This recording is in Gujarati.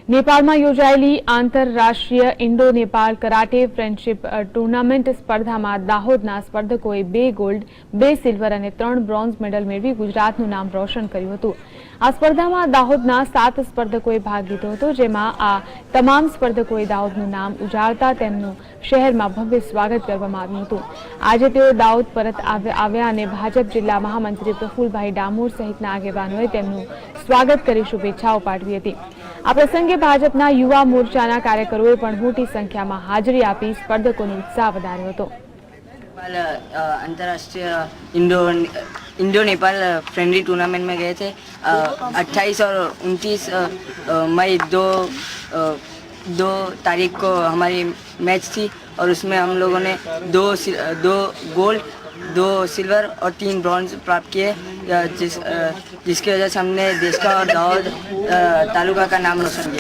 नेपाळમાં યોજાયેલી આંતરરાષ્ટ્રીય Indo Nepal karate friendship tournament સ્પર્ધામાં દાહોદના સ્પર્ધકોએ 2 ગોલ્ડ, 2 સિલ્વર અને 3 બ્રોન્ઝ મેડલ મેળવી ગુજરાતનું નામ રોશન કર્યું હતું। આ સ્પર્ધામાં દાહોદના 7 સ્પર્ધકોએ ભાગ લીધો હતો, જેમાં આ તમામ સ્પર્ધકોએ દાહોદનું નામ ઉજાળતા તેમનું શહેરમાં ભવ્ય સ્વાગત કરવામાં આવ્યું હતું। આજે તેઓ દાહોદ પરત આવ્યા અને ભાજપ જિલ્લા મહામંત્રી પ્રફુલભાઈ ડામોર સહિતના આગેવાનોએ તેમનું સ્વાગત કરી શુભેચ્છાઓ પાઠવી હતી। આ પ્રસંગે ભાજપના યુવા મોરચાના કાર્યકરોએ પણ મોટી સંખ્યામાં હાજરી આપી સ્પર્ધકોનો ઉત્સાહ વધાર્યો હતો। अंतर्राष्ट्रीय इंडो नेपाल फ्रेंडली टूर्नामेंट में गए थे। 28 और 29 मई दो तारीख को हमारी मैच थी और उसमें हम लोगों ने दो गोल्ड, 2 सिल्वर और 3 ब्रॉन्ज प्राप्त किए, जिसकी वजह से हमने देश का और दाहोद तालुका का नाम रोशन किया।